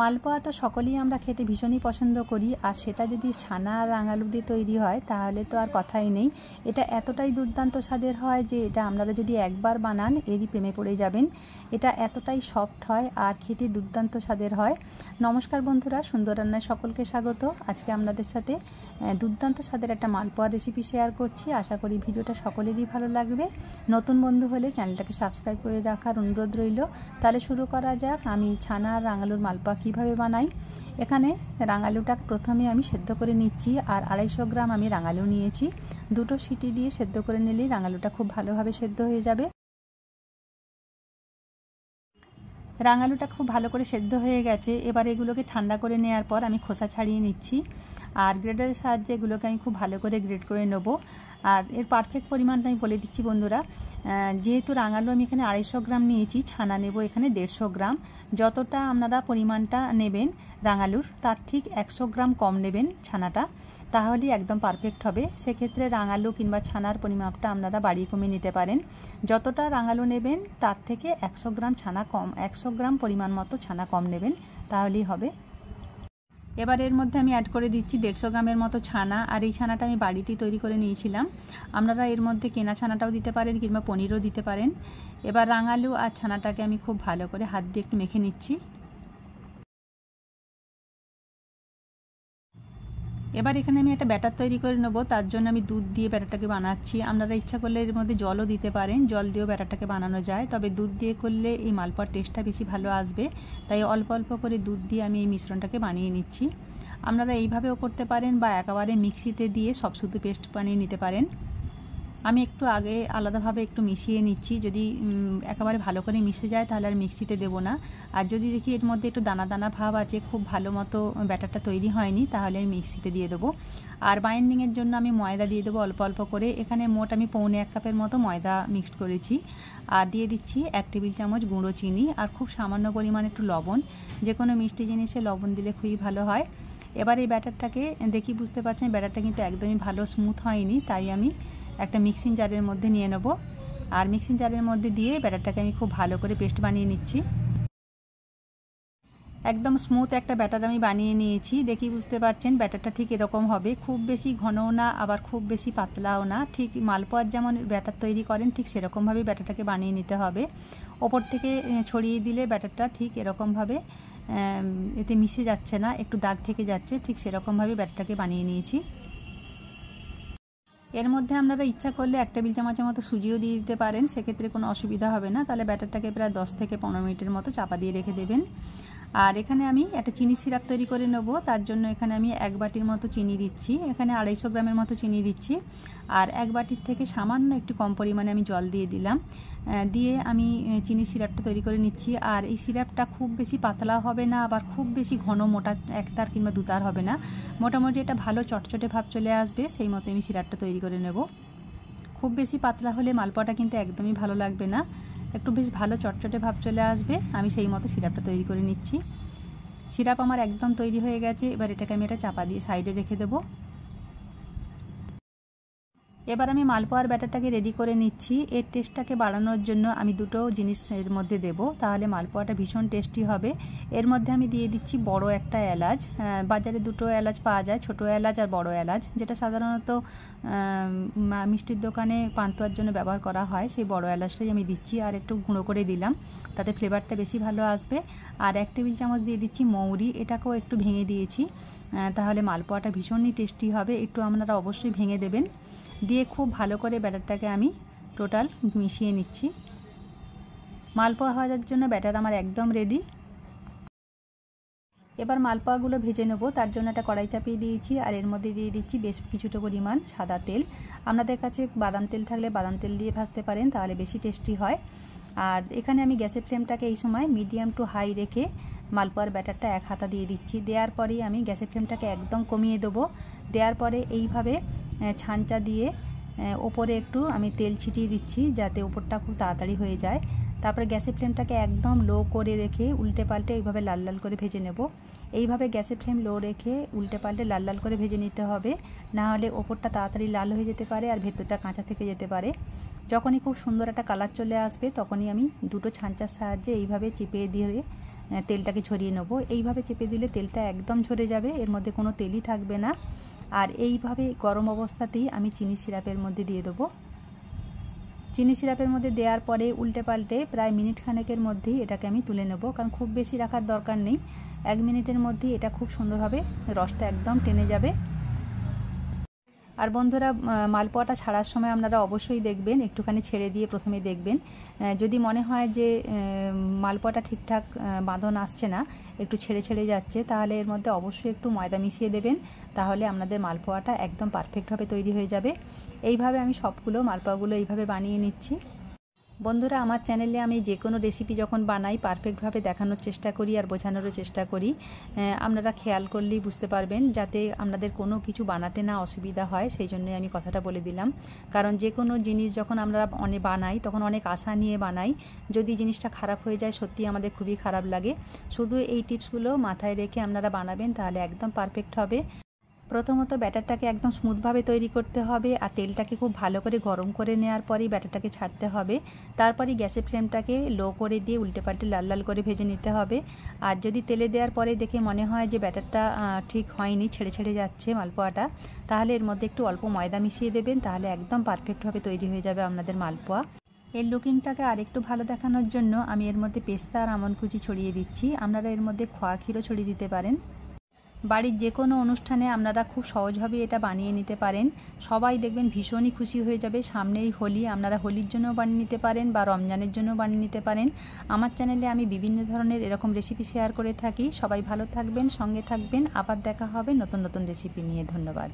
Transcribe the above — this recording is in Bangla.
মালপোয়া তো সকলেই আমরা খেতে ভীষণই পছন্দ করি, আর সেটা যদি ছানা আর রাঙালু দিয়ে তৈরি হয় তাহলে তো আর কথাই নেই। এটা এতটাই দুর্দান্ত স্বাদের হয় যে এটা আপনারা যদি একবার বানান এরই প্রেমে পড়ে যাবেন। এটা এতটাই সফট হয় আর খেতে দুর্দান্ত স্বাদের হয়। নমস্কার বন্ধুরা, সুন্দর রান্নায় সকলকে স্বাগত। আজকে আপনাদের সাথে দুর্দান্ত স্বাদের একটা মালপোয়া রেসিপি শেয়ার করছি। আশা করি ভিডিওটা সকলেরই ভালো লাগবে। নতুন বন্ধু হলে চ্যানেলটাকে সাবস্ক্রাইব করে রাখার অনুরোধ রইল। তাহলে শুরু করা যাক। আমি ছানা আর রাঙালুর মালপোয়া কিভাবে বানাই। এখানে রাঙালুটা প্রথমে আমি সেদ্ধ করে নিচ্ছি, আর 250 গ্রাম আমি রাঙালু নিয়েছি। দুটো সিটি দিয়ে সেদ্ধ করে নিলেই রাঙালুটা খুব ভালোভাবে সেদ্ধ হয়ে যাবে। রাঙালুটা খুব ভালো করে সেদ্ধ হয়ে গেছে। এবার এগুলোকে ঠান্ডা করে নেওয়ার পর আমি খোসা ছাড়িয়ে নিচ্ছি, আর গ্রেডারের সাহায্যে এগুলোকে আমি খুব ভালো করে গ্রেড করে নেব। আর এর পারফেক্ট পরিমাণটা আমি বলে দিচ্ছি বন্ধুরা। যেহেতু রাঙালু আমি এখানে 250 গ্রাম নিয়েছি, ছানা নেব এখানে 150 গ্রাম। যতটা আপনারা পরিমাণটা নেবেন রাঙালুর তার ঠিক 100 গ্রাম কম নেবেন ছানাটা, তাহলেই একদম পারফেক্ট হবে। সেক্ষেত্রে রাঙালু কিংবা ছানার পরিমাপটা আপনারা বাড়িয়ে কমিয়ে নিতে পারেন। যতটা রাঙালু নেবেন তার থেকে 100 গ্রাম ছানা কম, 100 গ্রাম পরিমাণ মতো ছানা কম নেবেন, তাহলেই হবে। এবার এর মধ্যে আমি অ্যাড করে দিচ্ছি 150 গ্রামের মতো ছানা। আর এই ছানাটা আমি বাড়িতেই তৈরি করে নিয়েছিলাম। আপনারা এর মধ্যে কেনা ছানাটাও দিতে পারেন কিংবা পনিরও দিতে পারেন। এবার রাঙালু আর ছানাটাকে আমি খুব ভালো করে হাত দিয়ে একটু মেখে নিচ্ছি। এবার এখানে আমি একটা ব্যাটার তৈরি করে নেব। তার জন্য আমি দুধ দিয়ে ব্যাটারটাকে বানাচ্ছি। আপনারা ইচ্ছা করলে এর মধ্যে জলও দিতে পারেন, জল দিয়েও ব্যাটারটাকে বানানো যায়। তবে দুধ দিয়ে করলে এই মালপোয়ার টেস্টটা বেশি ভালো আসবে, তাই অল্প অল্প করে দুধ দিয়ে আমি এই মিশ্রণটাকে বানিয়ে নিচ্ছি। আপনারা এইভাবেও করতে পারেন বা একেবারে মিক্সিতে দিয়ে সব শুধু পেস্ট বানিয়ে নিতে পারেন। আমি একটু আগে আলাদাভাবে একটু মিশিয়ে নিচ্ছি। যদি একেবারে ভালো করে মিশে যায় তাহলে আর মিক্সিতে দেবো না। আর যদি দেখি এর মধ্যে একটু দানা দানা ভাব আছে, খুব ভালো মতো ব্যাটারটা তৈরি হয়নি, তাহলে আমি মিক্সিতে দিয়ে দেবো। আর বাইন্ডিংয়ের জন্য আমি ময়দা দিয়ে দেবো অল্প অল্প করে। এখানে মোট আমি 1.25 কাপের মতো ময়দা মিক্সড করেছি। আর দিয়ে দিচ্ছি 1 টেবিল চামচ গুঁড়ো চিনি আর খুব সামান্য পরিমাণে একটু লবণ। যে কোনো মিষ্টি জিনিসে লবণ দিলে খুবই ভালো হয়। এবার এই ব্যাটারটাকে দেখি বুঝতে পারছেন ব্যাটারটা কিন্তু একদমই ভালো স্মুথ হয়নি, তাই আমি একটা মিক্সিং জারের মধ্যে নিয়ে নেব। আর মিক্সিং জারের মধ্যে দিয়ে ব্যাটারটাকে আমি খুব ভালো করে পেস্ট বানিয়ে নিচ্ছি। একদম স্মুথ একটা ব্যাটার আমি বানিয়ে নিয়েছি। দেখি বুঝতে পারছেন ব্যাটারটা ঠিক এরকম হবে, খুব বেশি ঘনও না আবার খুব বেশি পাতলাও না। ঠিক মালপোয়ার যেমন ব্যাটার তৈরি করেন ঠিক সেরকমভাবে ব্যাটারটাকে বানিয়ে নিতে হবে। ওপর থেকে ছড়িয়ে দিলে ব্যাটারটা ঠিক এরকমভাবে এতে মিশে যাচ্ছে না, একটু দাগ থেকে যাচ্ছে, ঠিক সেরকমভাবে ব্যাটারটাকে বানিয়ে নিয়েছি। এর মধ্যে আপনারা ইচ্ছা করলে 1 টেবিল চামচের মতো সুজিও দিয়ে দিতে পারেন, সেক্ষেত্রে কোনো অসুবিধা হবে না। তাহলে ব্যাটারটাকে প্রায় 10 থেকে 15 মিনিটের মতো চাপা দিয়ে রেখে দেবেন। আর এখানে আমি একটা চিনি সিরাপ তৈরি করে নেব। তার জন্য এখানে আমি 1 বাটির মতো চিনি দিচ্ছি। এখানে 250 গ্রামের মতো চিনি দিচ্ছি। আর 1 বাটির থেকে সামান্য একটু কম পরিমাণে আমি জল দিয়ে দিলাম। দিয়ে আমি চিনি সিরাপটা তৈরি করে নিচ্ছি। আর এই সিরাপটা খুব বেশি পাতলা হবে না, আবার খুব বেশি ঘন মোটা একতার কিংবা দুতার হবে না। মোটামুটি এটা ভালো চটচটে ভাব চলে আসবে, সেই মতো আমি সিরাপটা তৈরি করে নেব। খুব বেশি পাতলা হলে মালপোয়াটা কিন্তু একদমই ভালো লাগবে না। একটু বেশ ভালো চটচটে ভাব চলে আসবে, আমি সেই মতো সিরাপটা তৈরি করে নিচ্ছি। সিরাপ আমার একদম তৈরি হয়ে গেছে। এবার এটাকে আমি এটা চাপা দিয়ে সাইডে রেখে দেবো। এবার আমি মালপোয়ার ব্যাটারটাকে রেডি করে নিচ্ছি। এর টেস্টটাকে বাড়ানোর জন্য আমি দুটো জিনিস এর মধ্যে দেব, তাহলে মালপোয়াটা ভীষণ টেস্টি হবে। এর মধ্যে আমি দিয়ে দিচ্ছি বড় একটা এলাচ। বাজারে দুটো এলাচ পাওয়া যায়, ছোট এলাচ আর বড় এলাচ, যেটা সাধারণত মিষ্টির দোকানে পান্তুয়ার জন্য ব্যবহার করা হয়, সেই বড় এলাচটাই আমি দিচ্ছি। আর একটু গুঁড়ো করে দিলাম, তাতে ফ্লেভারটা বেশি ভালো আসবে। আর 1 টেবিল চামচ দিয়ে দিচ্ছি মৌরি, এটাকেও একটু ভেঙে দিয়েছি, তাহলে মালপোয়াটা ভীষণই টেস্টি হবে। একটু আপনারা অবশ্যই ভেঙে দেবেন। দিয়ে খুব ভালো করে ব্যাটারটাকে আমি টোটাল মিশিয়ে নিচ্ছি। মালপোয়া ভাজার জন্য ব্যাটার আমার একদম রেডি। এবার মালপোয়াগুলো ভেজে নেব। তার জন্য একটা কড়াই চাপিয়ে দিয়েছি, আর এর মধ্যে দিয়ে দিচ্ছি বেশ কিছুটা পরিমাণ সাদা তেল। আপনাদের কাছে বাদাম তেল থাকলে বাদাম তেল দিয়ে ভাজতে পারেন, তাহলে বেশি টেস্টি হয়। আর এখানে আমি গ্যাসের ফ্লেমটাকে এই সময় মিডিয়াম টু হাই রেখে মালপোয়ার ব্যাটারটা 1 হাতা দিয়ে দিচ্ছি। দেওয়ার পরেই আমি গ্যাসের ফ্লেমটাকে একদম কমিয়ে দেবো। দেওয়ার পরে এইভাবে ছাঁচা দিয়ে ওপরে একটু আমি তেল ছিটিয়ে দিচ্ছি, যাতে ওপরটা খুব তাড়াতাড়ি হয়ে যায়। তারপরে গ্যাসের ফ্লেমটাকে একদম লো করে রেখে উল্টে পাল্টে এইভাবে লাল লাল করে ভেজে নেব। এইভাবে গ্যাসের ফ্লেম লো রেখে উল্টে পাল্টে লাল লাল করে ভেজে নিতে হবে, না হলে ওপরটা তাড়াতাড়ি লাল হয়ে যেতে পারে আর ভেতরটা কাঁচা থেকে যেতে পারে। যখনই খুব সুন্দর একটা কালার চলে আসবে তখনই আমি দুটো ছাঁচার সাহায্যে এইভাবে চিপে দিয়ে তেলটাকে ছড়িয়ে নেব। এইভাবে চেপে দিলে তেলটা একদম ঝরে যাবে, এর মধ্যে কোনো তেলই থাকবে না। আর এইভাবে গরম অবস্থাতেই আমি চিনি সিরাপের মধ্যে দিয়ে দেবো। চিনি সিরাপের মধ্যে দেওয়ার পরে উল্টে পাল্টে প্রায় মিনিট খানেকের মধ্যেই এটাকে আমি তুলে নেব, কারণ খুব বেশি রাখার দরকার নেই। 1 মিনিটের মধ্যেই এটা খুব সুন্দরভাবে রসটা একদম টেনে যাবে। আর বন্ধুরা, মালপোয়াটা ছাড়ার সময় আপনারা অবশ্যই দেখবেন, একটুখানি ছেড়ে দিয়ে প্রথমে দেখবেন। যদি মনে হয় যে মালপোয়াটা ঠিকঠাক বাঁধন আসছে না, একটু ছেড়ে ছেড়ে যাচ্ছে, তাহলে এর মধ্যে অবশ্যই একটু ময়দা মিশিয়ে দেবেন, তাহলে আপনাদের মালপোয়াটা একদম পারফেক্টভাবে তৈরি হয়ে যাবে। এইভাবে আমি সবগুলো মালপোয়াগুলো এইভাবে বানিয়ে নিচ্ছি। বন্ধুরা, আমার চ্যানেলে আমি যে কোনো রেসিপি যখন বানাই পারফেক্টভাবে দেখানোর চেষ্টা করি আর বোঝানোরও চেষ্টা করি। আপনারা খেয়াল করলেই বুঝতে পারবেন, যাতে আপনাদের কোনো কিছু বানাতে না অসুবিধা হয়, সেই জন্যই আমি কথাটা বলে দিলাম। কারণ যে কোনো জিনিস যখন আমরা অনেক বানাই তখন অনেক আশা নিয়ে বানাই, যদি জিনিসটা খারাপ হয়ে যায় সত্যি আমাদের খুবই খারাপ লাগে। শুধু এই টিপসগুলো মাথায় রেখে আপনারা বানাবেন, তাহলে একদম পারফেক্ট হবে। প্রথমত ব্যাটারটাকে একদম স্মুথভাবে তৈরি করতে হবে, আর তেলটাকে খুব ভালো করে গরম করে নেওয়ার পরেই ব্যাটারটাকে ছাড়তে হবে। তারপরে গ্যাসের ফ্লেমটাকে লো করে দিয়ে উল্টে পাল্টে লাল লাল করে ভেজে নিতে হবে। আর যদি তেলে দেওয়ার পরে দেখে মনে হয় যে ব্যাটারটা ঠিক হয়নি, ছেড়ে ছেড়ে যাচ্ছে মালপোয়াটা, তাহলে এর মধ্যে একটু অল্প ময়দা মিশিয়ে দেবেন, তাহলে একদম পারফেক্টভাবে তৈরি হয়ে যাবে আপনাদের মালপোয়া। এর লুকিংটাকে আরেকটু ভালো দেখানোর জন্য আমি এর মধ্যে পেস্তা আর আমন্ড কুচি ছড়িয়ে দিচ্ছি। আপনারা এর মধ্যে খোয়া ক্ষীরও ছড়িয়ে দিতে পারেন। বাড়ির যে কোনো অনুষ্ঠানে আপনারা খুব সহজভাবে এটা বানিয়ে নিতে পারেন, সবাই দেখবেন ভীষণই খুশি হয়ে যাবে। সামনেই হোলি, আপনারা হোলির জন্য বানিয়ে নিতে পারেন বা রমজানের জন্য বানিয়ে নিতে পারেন। আমার চ্যানেলে আমি বিভিন্ন ধরনের এরকম রেসিপি শেয়ার করে থাকি। সবাই ভালো থাকবেন, সঙ্গে থাকবেন, আবার দেখা হবে নতুন নতুন রেসিপি নিয়ে। ধন্যবাদ।